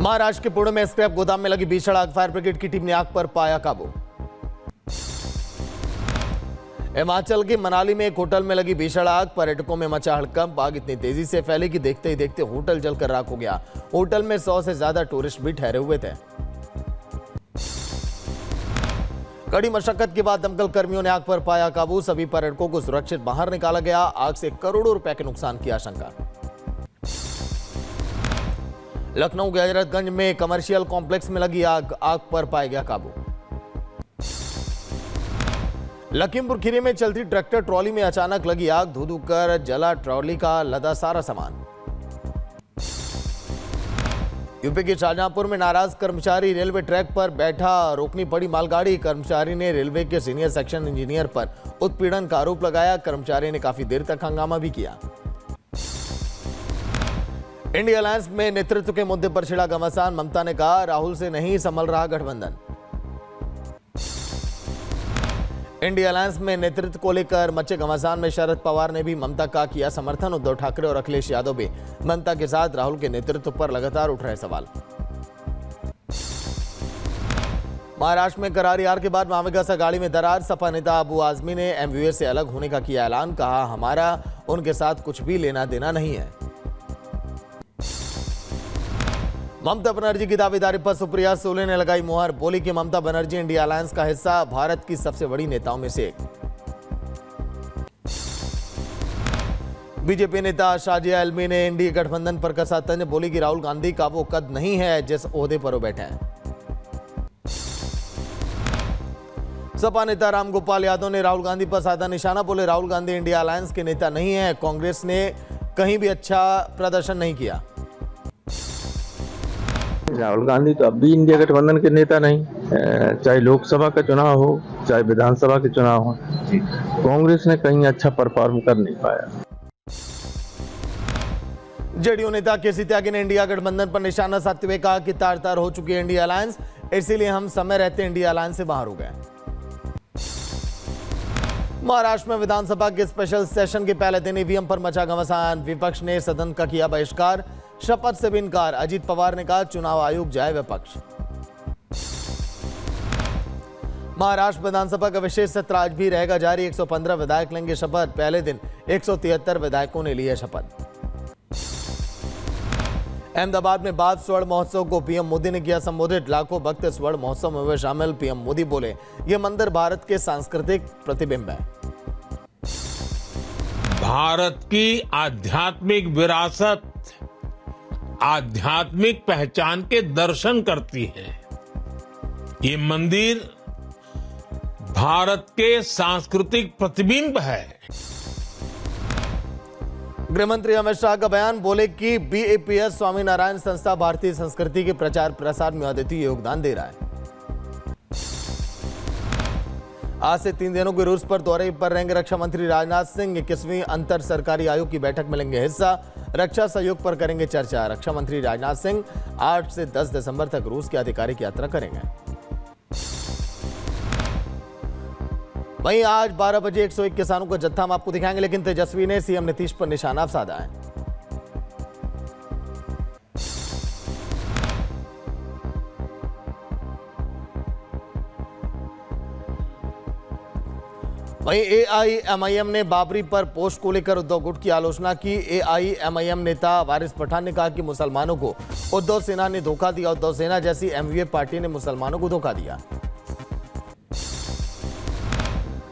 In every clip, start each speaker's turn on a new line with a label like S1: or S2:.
S1: महाराष्ट्र के पुणे में स्क्रैप गोदाम में लगी भीषण आग, फायर ब्रिगेड की टीम ने आग पर पाया काबू। हिमाचल के मनाली में एक होटल में लगी भीषण आग, पर्यटकों में मचा हड़कंप। आग इतनी तेजी से फैली कि देखते ही देखते होटल जलकर राख हो गया। होटल में 100 से ज्यादा टूरिस्ट भी ठहरे हुए थे। कड़ी मशक्कत के बाद दमकल कर्मियों ने आग पर पाया काबू। सभी पर्यटकों को सुरक्षित बाहर निकाला गया। आग से करोड़ों रुपए के नुकसान की आशंका। लखनऊ के हजरतगंज में कमर्शियल कॉम्प्लेक्स में लगी आग पर पाया गया काबू। लखीमपुर खीरी में चलती ट्रैक्टर ट्रॉली में अचानक लगी आग, धू धू कर जला ट्रॉली का लदा सारा सामान। यूपी के शाहजहांपुर में नाराज कर्मचारी, रेलवे ट्रैक पर बैठा रोकनी पड़ी मालगाड़ी। कर्मचारी ने रेलवे के सीनियर सेक्शन इंजीनियर पर उत्पीड़न का आरोप लगाया। कर्मचारी ने काफी देर तक हंगामा भी किया। इंडिया अलायंस में नेतृत्व के मुद्दे पर छिड़ा घमासान, ममता ने कहा राहुल से नहीं संभल रहा गठबंधन। इंडिया अलायंस में नेतृत्व को लेकर मचे घमासान में शरद पवार ने भी ममता का किया समर्थन। उद्धव ठाकरे और अखिलेश यादव भी ममता के साथ राहुल के नेतृत्व पर लगातार उठ रहे सवाल। महाराष्ट्र में करारी हार के बाद मामेगा से गाड़ी में दरार। सपा नेता अबू आजमी ने एमवीए से अलग होने का किया ऐलान, कहा हमारा उनके साथ कुछ भी लेना देना नहीं है। ममता बनर्जी की दावेदारी पर सुप्रिया सुले ने लगाई मुहर, बोली कि ममता बनर्जी इंडिया अलायंस का हिस्सा, भारत की सबसे बड़ी नेताओं में से एक। बीजेपी नेता शाजिया एलमी ने एनडीए गठबंधन पर कसा तंज, बोली कि राहुल गांधी का वो कद नहीं है जिस ओहदे पर वो बैठे हैं। सपा नेता रामगोपाल यादव ने राहुल गांधी पर साधा निशाना, बोले राहुल गांधी इंडिया अलायंस के नेता नहीं है, कांग्रेस ने कहीं भी अच्छा प्रदर्शन नहीं किया।
S2: राहुल गांधी तो अब भी इंडिया गठबंधन के नेता नहीं, चाहे लोकसभा का चुनाव हो चाहे विधानसभा के चुनाव हो, कांग्रेस ने कहीं अच्छा परफॉर्म कर नहीं पाया।
S1: जेडीयू नेता केसी त्यागी ने इंडिया गठबंधन पर निशाना साधते हुए कहा कि तार तार हो चुकी है इंडिया अलायंस, इसीलिए हम समय रहते इंडिया अलायंस से बाहर हो गए। महाराष्ट्र में विधानसभा के स्पेशल सेशन के पहले दिन ईवीएम पर मचा घमासान। विपक्ष ने सदन का किया बहिष्कार, शपथ से भी इनकार। अजीत पवार ने कहा चुनाव आयोग जाए विपक्ष। महाराष्ट्र विधानसभा का विशेष सत्र आज भी रहेगा जारी। 115 विधायक लेंगे शपथ। पहले दिन 173 विधायकों ने लिया शपथ। अहमदाबाद में बाल स्वर्ण महोत्सव को पीएम मोदी ने किया संबोधित। लाखों भक्त स्वर्ण महोत्सव में हुए शामिल। पीएम मोदी बोले यह मंदिर भारत के सांस्कृतिक प्रतिबिंब है।
S3: भारत की आध्यात्मिक विरासत, आध्यात्मिक पहचान के दर्शन करती है। ये मंदिर भारत के सांस्कृतिक प्रतिबिंब है।
S1: गृहमंत्री अमित शाह का बयान, बोले कि बीएपीएस स्वामीनारायण संस्था भारतीय संस्कृति के प्रचार प्रसार में अद्वितीय योगदान दे रहा है। आज से 3 दिनों के रूस पर दौरे पर रहेंगे रक्षा मंत्री राजनाथ सिंह। 21वीं अंतर सरकारी आयोग की बैठक में लेंगे हिस्सा। रक्षा सहयोग पर करेंगे चर्चा। रक्षा मंत्री राजनाथ सिंह 8 से 10 दिसंबर तक रूस की आधिकारिक यात्रा करेंगे। वहीं आज 12 बजे 101 किसानों का जत्था हम आपको दिखाएंगे, लेकिन तेजस्वी ने सीएम नीतीश पर निशाना साधा है। वहीं एआईएमआईएम ने बाबरी पर पोस्ट को लेकर उद्धव गुट की आलोचना की। एआईएमआईएम नेता वारिस पठान ने कहा कि मुसलमानों को उद्धव सेना ने धोखा दिया। उद्धव सेना जैसी एमवीए पार्टी ने मुसलमानों को धोखा दिया।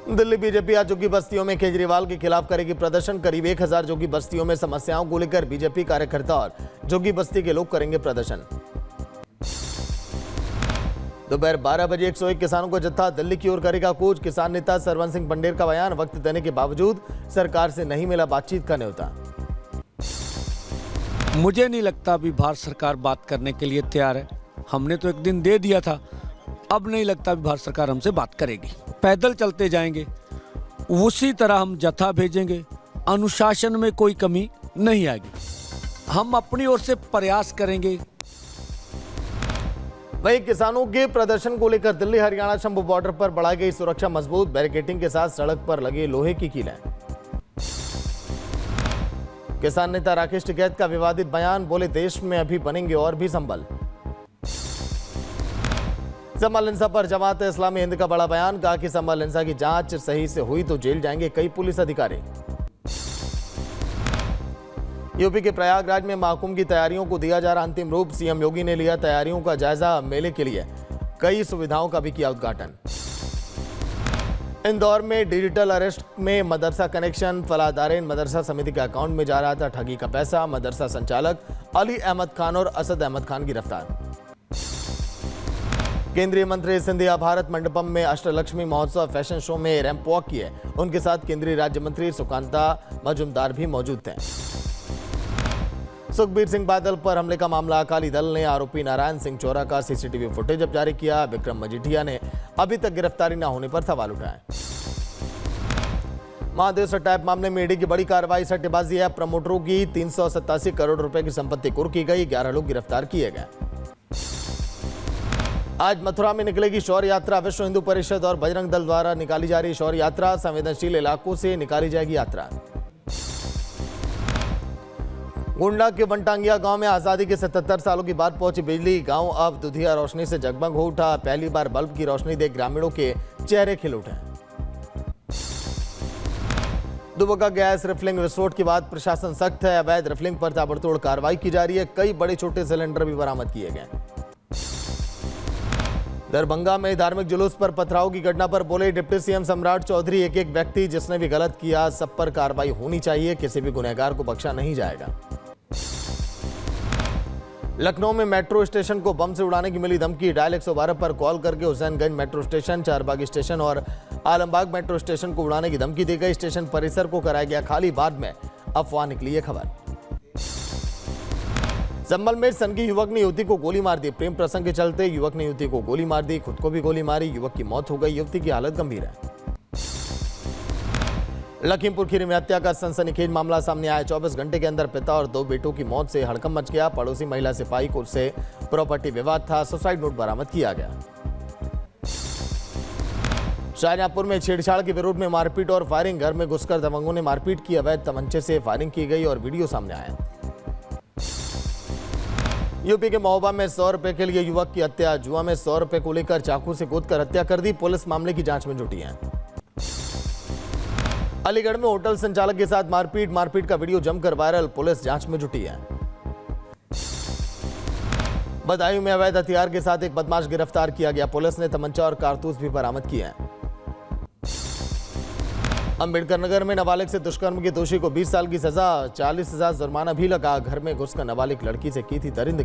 S1: दिल्ली बीजेपी आज जोगी बस्तियों में केजरीवाल के खिलाफ करेगी प्रदर्शन। करीब 1000 जोगी बस्तियों में समस्याओं को लेकर बीजेपी कार्यकर्ता और जोगी बस्ती के लोग करेंगे प्रदर्शन। दोपहर 12 बजे 101 किसानों का जत्था दिल्ली की ओर करेगा कूच। किसान नेता सरवन सिंह पंडेर का बयान, वक्त देने के बावजूद सरकार से नहीं मिला बातचीत का न्योता।
S4: मुझे नहीं लगता अभी भारत सरकार बात करने के लिए तैयार है। हमने तो एक दिन दे दिया था, अब नहीं लगता अभी भारत सरकार हमसे बात करेगी। पैदल चलते जाएंगे, उसी तरह हम जत्था भेजेंगे। अनुशासन में कोई कमी नहीं आएगी। हम अपनी ओर से प्रयास करेंगे।
S1: वहीं किसानों के प्रदर्शन को लेकर दिल्ली हरियाणा शंभू बॉर्डर पर बढ़ाई गई सुरक्षा मजबूत। बैरिकेडिंग के साथ सड़क पर लगे लोहे की कीलें। किसान नेता राकेश टिकैत का विवादित बयान, बोले देश में अभी बनेंगे और भी संबल। संभल हिंसा पर जमात इस्लामी हिंद का बड़ा बयान, कहा कि संभल हिंसा की जांच सही से हुई तो जेल जाएंगे कई पुलिस अधिकारी। यूपी के प्रयागराज में महाकुंभ की तैयारियों को दिया जा रहा अंतिम रूप, सीएम योगी ने लिया तैयारियों का जायजा, मेले के लिए कई सुविधाओं का भी किया उद्घाटन। इंदौर में डिजिटल अरेस्ट में मदरसा कनेक्शन, फलादारेन मदरसा समिति के अकाउंट में जा रहा था ठगी का पैसा, मदरसा संचालक अली अहमद खान और असद अहमद खान गिरफ्तार। केंद्रीय मंत्री सिंधिया भारत मंडपम में अष्टलक्ष्मी महोत्सव फैशन शो में रैंप वॉक किए, उनके साथ केंद्रीय राज्य मंत्री सुकांता मजुमदार भी मौजूद थे। सुखबीर सिंह बादल पर हमले का मामला, अकाली दल ने आरोपी नारायण सिंह चोरा का सीसीटीवी फुटेज अब जारी किया, विक्रम मजीठिया ने अभी तक गिरफ्तारी न होने पर सवाल उठाए। महादेव सट्टा मामले में ईडी की बड़ी कार्रवाई, सट्टेबाजी ऐप प्रमोटरों की 387 करोड़ रुपए की संपत्ति कुर्क की गई, 11 लोग गिरफ्तार किए गए। आज मथुरा में निकलेगी शौर्य यात्रा, विश्व हिंदू परिषद और बजरंग दल द्वारा निकाली जा रही शौर्य यात्रा, संवेदनशील इलाकों से निकाली जाएगी यात्रा। गोंडा के वनटांगिया गांव में आजादी के 77 सालों के बाद पहुंची बिजली, गांव अब दुधिया रोशनी से जगमग हो उठा, पहली बार बल्ब की रोशनी देख ग्रामीणों के चेहरे खिल उठे। दुबका गैस रिफिलिंग विस्फोट के बाद प्रशासन सख्त है, अवैध रिफिलिंग पर ताबड़तोड़ कार्रवाई की जा रही है, कई बड़े छोटे सिलेंडर भी बरामद किए गए। दरभंगा में धार्मिक जुलूस पर पथराव की घटना पर बोले डिप्टी सीएम सम्राट चौधरी, एक एक व्यक्ति जिसने भी गलत किया सब पर कार्रवाई होनी चाहिए, किसी भी गुनहगार को बख्शा नहीं जाएगा। लखनऊ में मेट्रो स्टेशन को बम से उड़ाने की मिली धमकी, डायल 112 पर कॉल करके Husainganj metro station, Charbagh station और आलमबाग मेट्रो स्टेशन को उड़ाने की धमकी दी गई। स्टेशन परिसर को कराया गया खाली, बाद में अफवाह निकली है खबर। संभल में सनकी युवक ने युवती को गोली मार दी, प्रेम प्रसंग के चलते युवक ने युवती को गोली मार दी, खुद को भी गोली मारी, युवक की मौत हो गई, युवती की हालत गंभीर है। लखीमपुर खीरी में हत्या का सनसनीखेज मामला सामने आया, 24 घंटे के अंदर पिता और 2 बेटों की मौत से हड़कंप मच गया, पड़ोसी महिला सिपाही को से प्रॉपर्टी विवाद था, सुसाइड नोट बरामद किया गया। शाहजहांपुर में छेड़छाड़ के विरोध में मारपीट और फायरिंग, घर में घुसकर दबंगों ने मारपीट की, अवैध तमंचे से फायरिंग की गई और वीडियो सामने आया। यूपी के महोबा में 100 रुपए के लिए युवक की हत्या, जुआ में 100 रुपए को लेकर चाकू से कूदकर हत्या कर दी, पुलिस मामले की जांच में जुटी है। अलीगढ़ में होटल संचालक के साथ मारपीट का वीडियो जमकर वायरल, पुलिस जांच में जुटी है। बदायूं में अवैध हथियार के साथ एक बदमाश गिरफ्तार किया गया, पुलिस ने तमंचा और कारतूस भी बरामद किए हैं। अंबेडकर नगर में नाबालिग से दुष्कर्म के दोषी को 20 साल की सजा, 40,000 जुर्माना भी लगा, घर में घुसकर नाबालिग लड़की से की थी दरिंदगी।